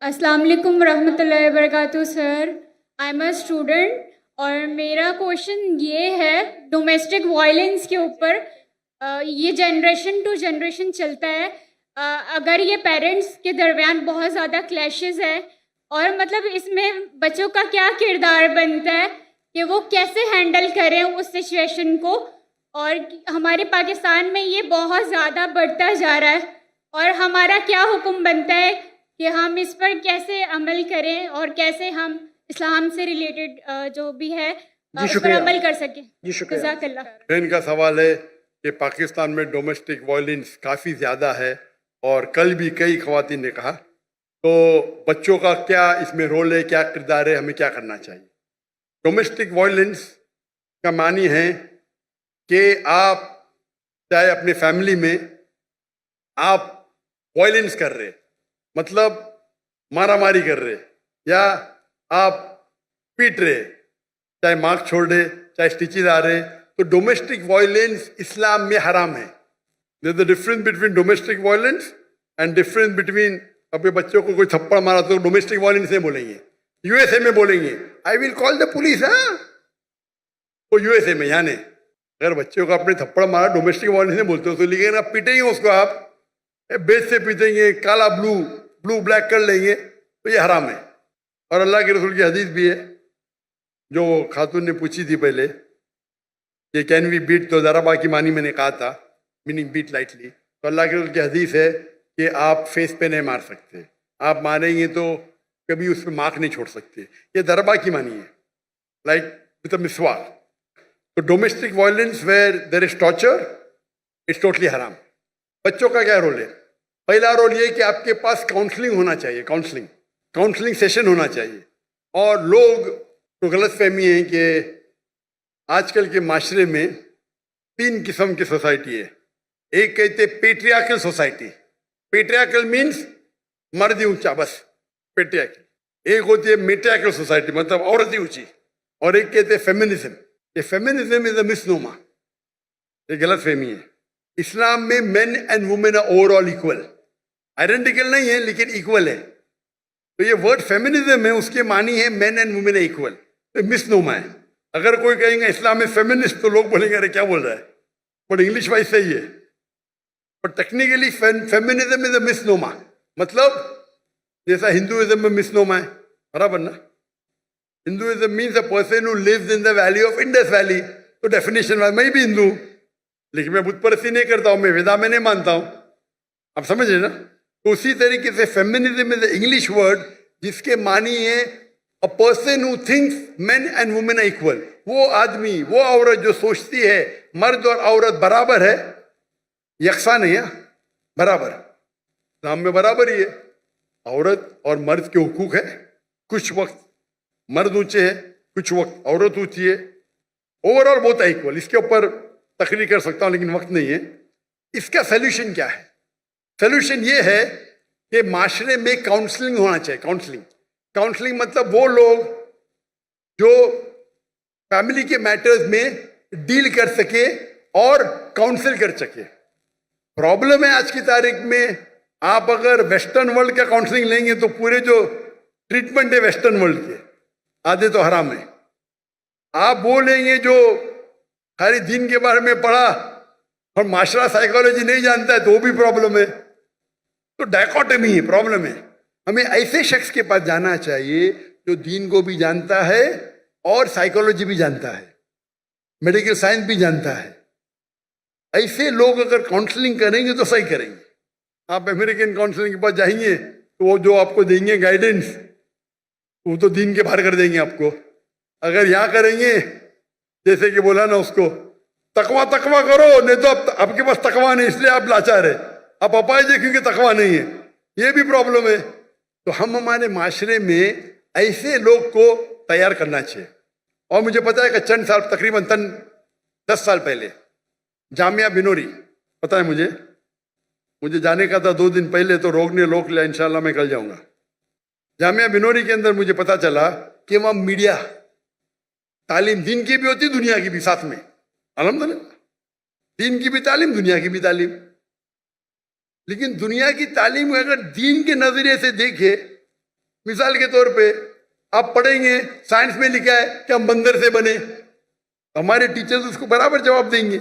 السلام علیکم ورحمۃ اللہ وبرکاتہ سر. آئی ایم اے اسٹوڈنٹ اور میرا کوشچن یہ ہے ڈومیسٹک وائلنس کے اوپر. یہ جنریشن ٹو جنریشن چلتا ہے. اگر یہ پیرنٹس کے درمیان بہت زیادہ کلیشز ہے اور مطلب اس میں بچوں کا کیا کردار بنتا ہے کہ وہ کیسے ہینڈل کریں اس سچویشن کو. اور ہمارے پاکستان میں یہ بہت زیادہ بڑھتا جا رہا ہے اور ہمارا کیا حکم بنتا ہے کہ ہم اس پر کیسے عمل کریں اور کیسے ہم اسلام سے ریلیٹڈ جو بھی ہے اس پر عمل کر سکیں. جزاک اللہ. بہن کا سوال ہے کہ پاکستان میں ڈومیسٹک وائلنس کافی زیادہ ہے اور کل بھی کئی خواتین نے کہا تو بچوں کا کیا اس میں رول ہے, کیا کردار ہے, ہمیں کیا کرنا چاہیے. ڈومیسٹک وائلنس کا معنی ہے کہ آپ چاہے اپنے فیملی میں آپ وائلنس کر رہے, مطلب مارا ماری کر رہے یا آپ پیٹ رہے, چاہے مارک چھوڑ رہے چاہے اسٹیچز آ رہے, تو ڈومیسٹک وائلنس اسلام میں حرام ہے. There's a difference between domestic violence and difference between اپنے بچوں کو کوئی تھپڑ مارا تو ڈومیسٹک وائلنس نہیں بولیں گے, یو ایس اے میں بولیں گے آئی ول کال دا پولیس. وہ یو ایس اے میں یعنی اگر بچوں کو اپنے تھپڑ مارا ڈومیسٹک وائلنس نہیں بولتے ہو تو لیکن آپ پیٹیں گے اس کو, آپ بیچ سے پیٹیں گے, کالا بلو بلیک کر لیں گے تو یہ حرام ہے. اور اللہ کے رسول کی حدیث بھی ہے جو خاتون نے پوچھی تھی پہلے کہ کین وی بیٹ, تو ضربہ کی معنی میں نے کہا تھا میننگ بیٹ لائٹلی. تو اللہ کے رسول کی حدیث ہے کہ آپ فیس پہ نہیں مار سکتے, آپ ماریں گے تو کبھی اس پہ مارک نہیں چھوڑ سکتے. یہ ضربہ کی معنی ہے لائک وتھ اے مسواک. تو domestic violence where there is torture it's totally حرام. بچوں کا کیا رول ہے؟ پہلا رول یہ کہ آپ کے پاس کاؤنسلنگ ہونا چاہیے, کاؤنسلنگ سیشن ہونا چاہیے. اور لوگ تو غلط فہمی ہے کہ آج کل کے معاشرے میں 3 قسم کی سوسائٹی ہے. ایک کہتے پیٹریارکل سوسائٹی, پیٹریارکل مینس مرد ہی اونچا, بس پیٹریارکل. ایک ہوتی ہے میٹریارکل سوسائٹی, مطلب عورت ہی اونچی. اور ایک کہتے فیمنزم. یہ فیمنزم از اے مسنوما, یہ غلط فہمی ہے. اسلام میں men and women are overall equal ایکول, آئیڈینٹیکل نہیں ہے لیکن ایکول ہے. تو یہ ورڈ فیمنزم ہے, اس کے معنی ہے مین اینڈ وومن ایکول, تو مسنوما ہے. اگر کوئی کہیں گے اسلام میں فیمنسٹ تو لوگ بولیں گے ارے کیا بول رہا ہے, بٹ انگلش وائز صحیح ہے. بٹ ٹیکنیکلی فیمنزم از اے مسنوما, مطلب جیسا ہندوازم میں مسنوما ہے, برابر نا. Hinduism means a person who leaves in the valley of Indus valley. تو ڈیفینیشن میں بھی ہندو ہوں لیکن میں بت پرستی نہیں کرتا ہوں, میں ویدا میں نہیں مانتا ہوں, آپ سمجھ رہے نا. تو اسی طریقے سے feminism is A English word جس کے معنی ہے a person who thinks men and women are equal. وہ آدمی, وہ عورت جو سوچتی ہے مرد اور عورت برابر ہے, یکساں نہیں ہے, برابر. اسلام میں برابر ہی ہے, عورت اور مرد کے حقوق ہے. کچھ وقت مرد اونچے ہے, کچھ وقت عورت اونچی ہے, اوور آل بہت ایکول. اس کے اوپر تقریر کر سکتا ہوں لیکن وقت نہیں ہے. اس کا سلیوشن کیا ہے؟ سلیوشن یہ ہے کہ معاشرے میں کاؤنسلنگ ہونا چاہیے. کاؤنسلنگ مطلب وہ لوگ جو فیملی کے میٹرز میں ڈیل کر سکے اور کاؤنسل کر سکے. پرابلم ہے آج کی تاریخ میں, آپ اگر ویسٹرن ورلڈ کا کاؤنسلنگ لیں گے تو پورے جو ٹریٹمنٹ ہے ویسٹرن ورلڈ کے آدھے تو حرام ہے. آپ وہ لیں گے جو خالی دین کے بارے میں پڑھا اور معاشرہ سائیکالوجی نہیں جانتا ہے تو وہ بھی پرابلم ہے. تو ڈائکوٹمی ہے, پرابلم ہے. ہمیں ایسے شخص کے پاس جانا چاہیے جو دین کو بھی جانتا ہے اور سائیکالوجی بھی جانتا ہے, میڈیکل سائنس بھی جانتا ہے. ایسے لوگ اگر کاؤنسلنگ کریں گے تو صحیح کریں گے. آپ امریکن کاؤنسلنگ کے پاس جائیں گے تو وہ جو آپ کو دیں گے گائیڈنس وہ تو دین کے باہر کر دیں گے آپ کو. اگر یہاں کریں گے جیسے کہ بولا نا اس کو تقوی کرو, نہیں تو آپ کے پاس تقوی نہیں اس لیے آپ لاچار ہے, آپ اپائے جے کیونکہ تقوی نہیں ہے, یہ بھی پرابلم ہے. تو ہم ہمارے معاشرے میں ایسے لوگ کو تیار کرنا چاہیے. اور مجھے پتا ہے کہ چند سال تقریباً 10 سال پہلے جامعہ بنوری, پتہ ہے مجھے جانے کا تھا 2 دن پہلے, تو روک لیا, انشاءاللہ میں کل جاؤں گا. جامعہ بنوری کے اندر مجھے پتا چلا کہ وہاں میڈیا, تعلیم دین کی بھی ہوتی دنیا کی بھی ساتھ میں, الحمدللہ دین کی بھی تعلیم دنیا کی بھی تعلیم. لیکن دنیا کی تعلیم اگر دین کے نظریے سے دیکھے مثال کے طور پہ آپ پڑھیں گے سائنس میں لکھا ہے کہ ہم بندر سے بنے، ہمارے ٹیچرز اس کو برابر جواب دیں گے.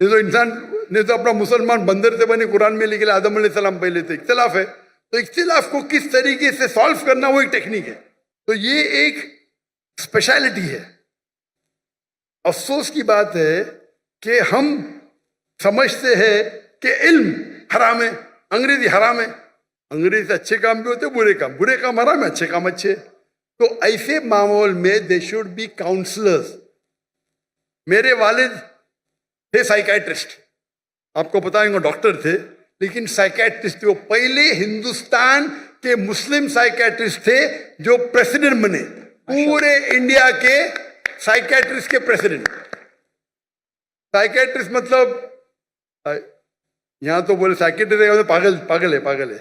یہ تو انسان نے تو اپنا مسلمان بندر سے بنے قرآن میں لکھا، آدم علیہ السلام پہلے تھے. اختلاف ہے، تو اختلاف کو کس طریقے سے سالو کرنا وہ ایک ٹیکنیک ہے. تو یہ ایک اسپیشلٹی ہے. افسوس کی بات ہے کہ ہم سمجھتے ہیں کہ علم حرام ہے، انگریزی حرام ہے. انگریزی سے اچھے کام بھی ہوتے ہیں، برے کام حرام ہے، اچھے کام اچھے. تو ایسے ماحول میں دے شوڈ بی کاؤنسلرز. میرے والد تھے سائیکیٹرسٹ، آپ کو بتائیں گے ڈاکٹر تھے لیکن سائیکیٹرسٹ تھے. وہ پہلے ہندوستان کے مسلم سائیکیٹرسٹ تھے جو پریسیڈنٹ بنے، پورے انڈیا کے سائیکیٹرسٹ کے پریسیڈنٹ. سائیکیٹرسٹ مطلب یہاں تو بولے سائیکیٹرسٹ پاگل ہے.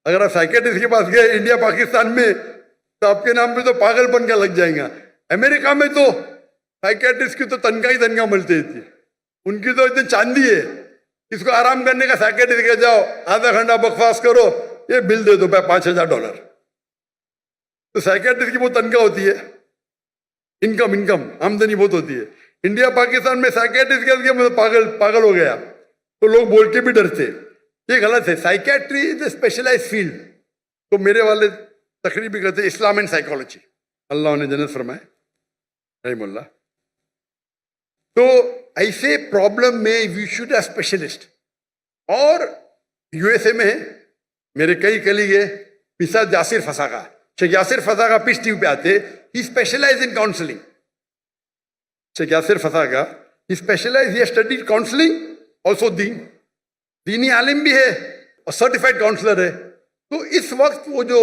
اگر آپ سائیکیٹرسٹ کے پاس گئے انڈیا پاکستان میں تو آپ کے نام پہ تو پاگل بن کا لگ جائیں گا. امریکہ میں تو سائیکیٹرسٹ کی تو تنخواہ ملتی تھی، ان کی تو اتنی چاندی ہے. اس کو آرام کرنے کا سائیکیٹرسٹ کے جاؤ آدھا گھنٹہ بکواس کرو، یہ بل دے دو $5,000. تو سائیکیٹرسٹ کی وہ تنخواہ ہوتی ہے، انکم آمدنی بہت ہوتی ہے. انڈیا پاکستان میں سائیکیٹرسٹ کے پاگل ہو گیا تو لوگ بول کے بھی ڈرتے. یہ غلط ہے. سائیکیٹری از اے اسپیشلائز فیلڈ. تو میرے والد تقریر بھی کرتے اسلام اینڈ سائیکالوجی، اللہ انہیں جنت فرمائے رحم اللہ. تو ایسے پرابلم میں وی شوڈ اے اسپیشلسٹ. اور یو ایس اے میں میرے کئی کلیگ ہیں، مثال یاسر فساقہ، شیخ یاسر فساقہ پیس ٹی وی پہ آتے، ہی specialize in counselling. Sheikh Yasir Fazaga he specialise, he studied counselling also دینی عالم بھی ہے اور سرٹیفائڈ کاؤنسلر ہے. تو اس وقت وہ جو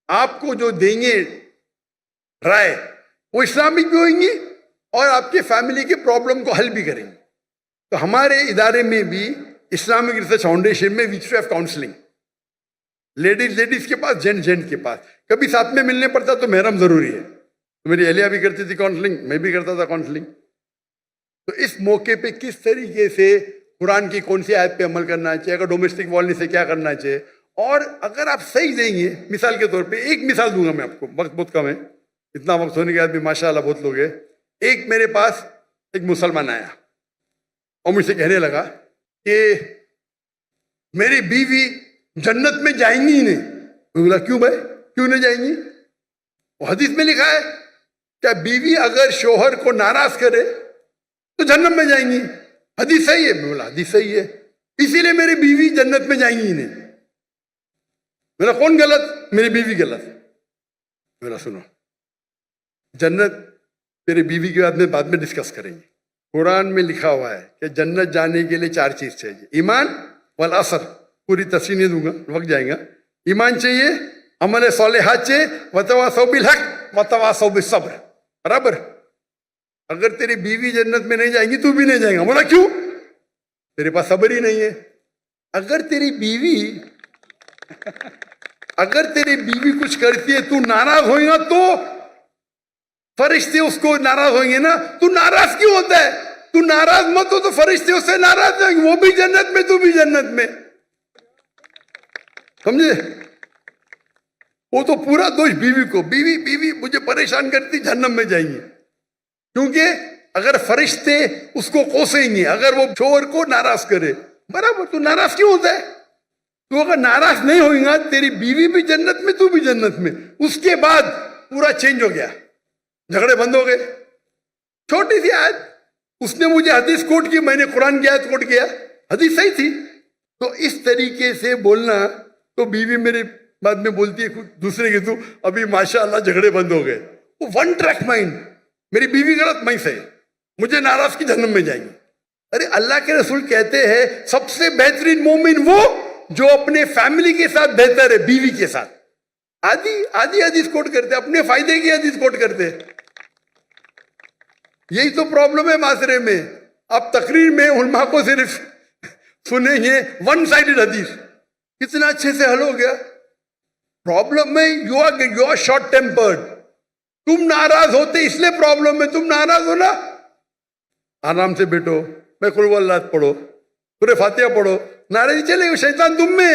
آپ کو جو دیں گے رائے وہ اسلامک بھی ہوئیں گی اور آپ کے فیملی کے پرابلم کو حل بھی کریں گے. تو ہمارے ادارے میں بھی اسلامک ریسرچ فاؤنڈیشن میں we should have counselling. Ladies کے پاس، جینٹ کے پاس. کبھی ساتھ میں ملنے پڑتا تو محرم ضروری ہے. تو میری اہلیہ بھی کرتی تھی کاؤنسلنگ، میں بھی کرتا تھا کاؤنسلنگ. تو اس موقع پہ کس طریقے سے قرآن کی کون سی آیت پہ عمل کرنا چاہیے، اگر ڈومیسٹک وائلنس سے کیا کرنا چاہیے. اور اگر آپ صحیح دیں گے، مثال کے طور پہ ایک مثال دوں گا میں آپ کو، وقت بہت کم ہے، اتنا وقت ہونے کے بعد بھی ماشاء اللہ بہت لوگ ہیں. ایک میرے پاس ایک مسلمان آیا اور مجھ سے کہنے لگا کہ میری بیوی جنت میں جائیں گی ہی نہیں. میں بولا کیوں بھائی، کیوں نہیں جائیں گی؟ وہ حدیث میں لکھا ہے کہ بیوی اگر شوہر کو ناراض کرے تو جنت میں جائیں گی. حدیث صحیح ہے. میں بولا حدیث صحیح ہے، اسی لیے میری بیوی جنت میں جائیں گی ہی نہیں. میرا کون غلط؟ میری بیوی غلط. میرا سنو، جنت تیری بیوی کے بعد میں ڈسکس کریں گے. قرآن میں لکھا ہوا ہے کہ جنت جانے کے لیے 4 چیز چاہیے. ایمان والعصر، پوری تفصیل نہیں دوں گا، وقت جائے گا. ایمان چاہیے، عمل صالحات چاہیے، وتواصوا بالحق وتواصوا بالصبر. برابر. اگر تیری بیوی جنت میں نہیں جائیں گی تو بھی نہیں جائیں گا. بولا کیوں؟ تیرے پاس صبر ہی نہیں ہے. اگر تیری بیوی کچھ کرتی ہے تو ناراض ہوئے گا تو فرشتے اس کو ناراض ہوئیں گے نا. تو ناراض کیوں ہوتا ہے؟ تو ناراض مت ہو تو فرشتے اس سے ناراض ہوئیں گے، وہ بھی جنت میں تو بھی جنت میں. سمجھے؟ وہ تو پورا دوش بیوی کو، بیوی مجھے پریشان کرتی، جہنم میں جائیں گی. کیونکہ اگر فرشتے اس کو کوسیں گے اگر وہ شوہر کو ناراض کرے. برابر. تو ناراض کیوں ہوتا ہے؟ تو اگر ناراض نہیں ہوئیں گا تیری بیوی بھی جنت میں تو بھی جنت میں. اس کے بعد پورا چینج ہو گیا، جھگڑے بند ہو گئے. چھوٹی سی آیت، اس نے مجھے حدیث کوٹ کی، میں نے قرآن کی آیت کوٹ کیا، حدیث صحیح تھی. تو اس طریقے سے بولنا. تو بیوی میرے بعد میں بولتی ہے دوسرے کے، تو ابھی ماشاءاللہ جھگڑے بند ہو گئے. وہ ون ٹریک مائنڈ، میری بیوی غلط میں صحیح، مجھے ناراض کی جہنم میں جائیں گے. ارے اللہ کے رسول کہتے ہیں سب سے بہترین مومن وہ جو اپنے فیملی کے ساتھ بہتر ہے، بیوی کے ساتھ. آدھی حدیث کوٹ کرتے، اپنے فائدے کی حدیث کوٹ کرتے. یہی تو پرابلم ہے معاشرے میں. آپ تقریر میں علماء کو صرف سنیں گے ون سائیڈڈ حدیث، کتنا اچھے سے حل ہو گیا. پرابلم میں یو آر شارٹ ٹیمپرڈ. تم ناراض ہوتے اس لیے پرابلم ہے. تم ناراض ہو نا، آرام سے بیٹھو، میں قل اللہ پڑھو، سورہ فاتحہ پڑھو، ناراضی چلے گی، شیطان تم میں.